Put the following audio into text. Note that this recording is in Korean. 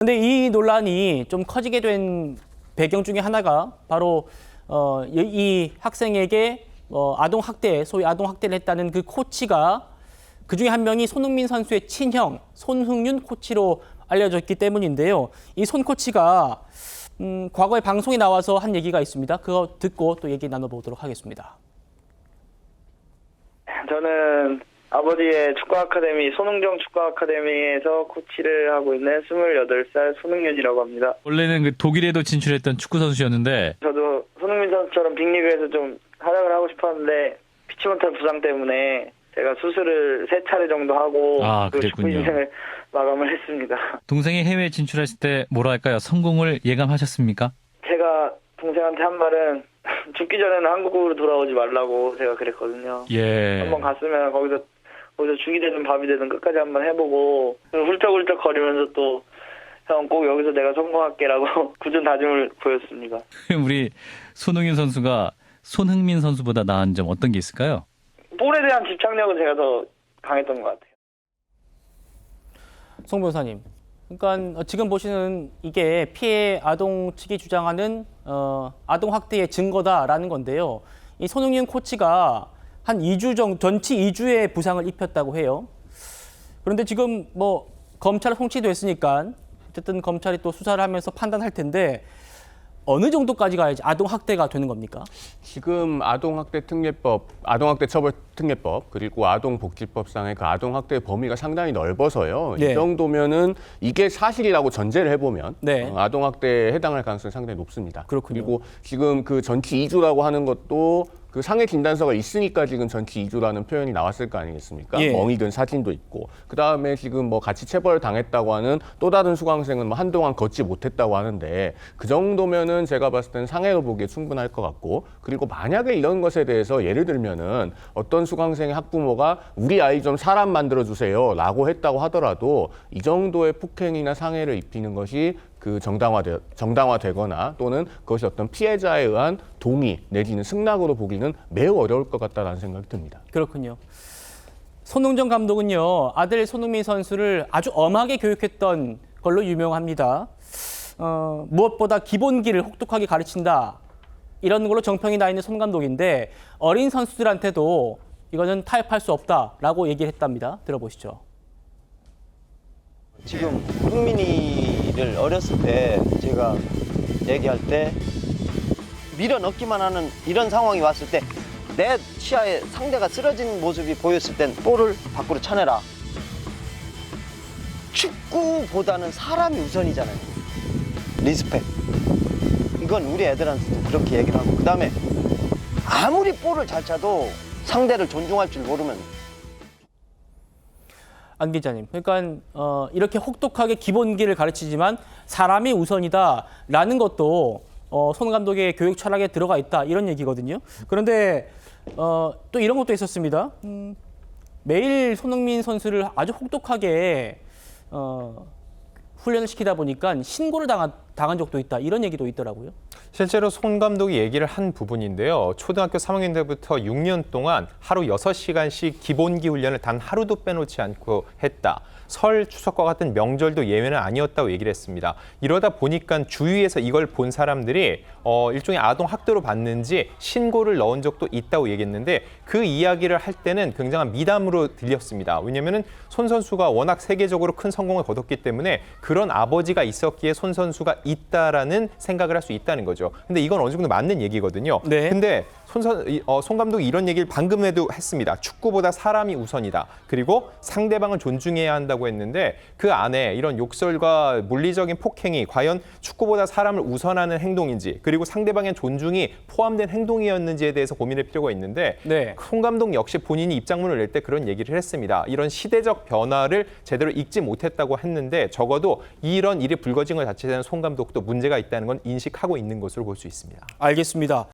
근데 이 논란이 좀 커지게 된 배경 중에 하나가 바로 이 학생에게 아동 학대, 소위 아동 학대를 했다는 그 코치가 그 중에 한 명이 손흥민 선수의 친형 손흥윤 코치로 알려졌기 때문인데요. 이 손 코치가 과거에 방송에 나와서 한 얘기가 있습니다. 그거 듣고 또 얘기 나눠보도록 하겠습니다. 저는 아버지의 축구 아카데미 손흥정 축구 아카데미에서 코치를 하고 있는 28살 손흥윤이라고 합니다. 원래는 그 독일에도 진출했던 축구 선수였는데 저도 손흥민 선수처럼 빅리그에서 좀 활약을 하고 싶었는데 피치 못할 부상 때문에 제가 수술을 3차례 정도 하고 그 축구 그랬군요. 인생을 마감을 했습니다. 동생이 해외에 진출했을 때 뭐랄까요? 성공을 예감하셨습니까? 제가 동생한테 한 말은 죽기 전에는 한국으로 돌아오지 말라고 제가 그랬거든요. 예. 한번 갔으면 거기서 죽이 되든 밥이 되든 끝까지 한번 해보고 훌쩍훌쩍 거리면서 또 형 꼭 여기서 내가 성공할게라고 굳은 다짐을 보였습니다. 우리 손흥민 선수가 손흥민 선수보다 나은 점 어떤 게 있을까요? 볼에 대한 집착력은 제가 더 강했던 것 같아요. 송 변호사님, 그러니까 지금 보시는 이게 피해 아동 측이 주장하는 아동 학대의 증거다라는 건데요. 이 손흥민 코치가 한 2주 정도, 전치 2주의 부상을 입혔다고 해요. 그런데 지금 뭐 검찰 송치됐으니까 어쨌든 검찰이 또 수사를 하면서 판단할 텐데 어느 정도까지 가야지 아동 학대가 되는 겁니까? 지금 아동학대 특례법, 아동학대 처벌 특례법 그리고 아동복지법상의 그 아동학대의 범위가 상당히 넓어서요. 네. 이 정도면은 이게 사실이라고 전제를 해보면 네. 아동학대에 해당할 가능성이 상당히 높습니다. 그렇군요. 그리고 지금 그 전치 2주라고 하는 것도 그 상해 진단서가 있으니까 지금 전치 2주라는 표현이 나왔을 거 아니겠습니까? 예. 멍이 든 사진도 있고 그 다음에 지금 뭐 같이 체벌 당했다고 하는 또 다른 수강생은 뭐 한동안 걷지 못했다고 하는데 그 정도면은 제가 봤을 때는 상해로 보기에 충분할 것 같고 그리고 만약에 이런 것에 대해서 예를 들면은 어떤 수강생의 학부모가 우리 아이 좀 사람 만들어 주세요라고 했다고 하더라도 이 정도의 폭행이나 상해를 입히는 것이 그 정당화되거나 또는 그것이 어떤 피해자에 의한 동의 내지는 승낙으로 보기는 매우 어려울 것 같다는 생각이 듭니다. 그렇군요. 손흥정 감독은요, 아들 손흥민 선수를 아주 엄하게 교육했던 걸로 유명합니다. 무엇보다 기본기를 혹독하게 가르친다. 이런 걸로 정평이 나 있는 손 감독인데 어린 선수들한테도 이거는 타협할 수 없다라고 얘기를 했답니다. 들어보시죠. 지금 흥민이를 어렸을 때 제가 얘기할 때 밀어넣기만 하는 이런 상황이 왔을 때 내 시야에 상대가 쓰러진 모습이 보였을 땐 볼을 밖으로 쳐내라. 축구보다는 사람이 우선이잖아요. 리스펙. 이건 우리 애들한테도 그렇게 얘기를 하고 그다음에 아무리 볼을 잘 차도 상대를 존중할 줄 모르면 안 기자님, 그러니까 이렇게 혹독하게 기본기를 가르치지만 사람이 우선이다라는 것도 손 감독의 교육 철학에 들어가 있다 이런 얘기거든요. 그런데 또 이런 것도 있었습니다. 매일 손흥민 선수를 아주 혹독하게 훈련을 시키다 보니까 신고를 당한 적도 있다 이런 얘기도 있더라고요. 실제로 손 감독이 얘기를 한 부분인데요. 초등학교 3학년 때부터 6년 동안 하루 6시간씩 기본기 훈련을 단 하루도 빼놓지 않고 했다. 설, 추석과 같은 명절도 예외는 아니었다고 얘기를 했습니다. 이러다 보니까 주위에서 이걸 본 사람들이 일종의 아동 학대로 봤는지 신고를 넣은 적도 있다고 얘기했는데 그 이야기를 할 때는 굉장한 미담으로 들렸습니다. 왜냐하면 손 선수가 워낙 세계적으로 큰 성공을 거뒀기 때문에 그런 아버지가 있었기에 손 선수가 있다라는 생각을 할 수 있다는 거죠. 근데 이건 어느 정도 맞는 얘기거든요. 네. 근데 손 감독이 이런 얘기를 방금에도 했습니다. 축구보다 사람이 우선이다. 그리고 상대방을 존중해야 한다고 했는데 그 안에 이런 욕설과 물리적인 폭행이 과연 축구보다 사람을 우선하는 행동인지 그리고 상대방의 존중이 포함된 행동이었는지에 대해서 고민할 필요가 있는데 네. 손 감독 역시 본인이 입장문을 낼 때 그런 얘기를 했습니다. 이런 시대적 변화를 제대로 읽지 못했다고 했는데 적어도 이런 일이 불거진 것 자체에는 손 감독도 문제가 있다는 건 인식하고 있는 것으로 볼 수 있습니다. 알겠습니다.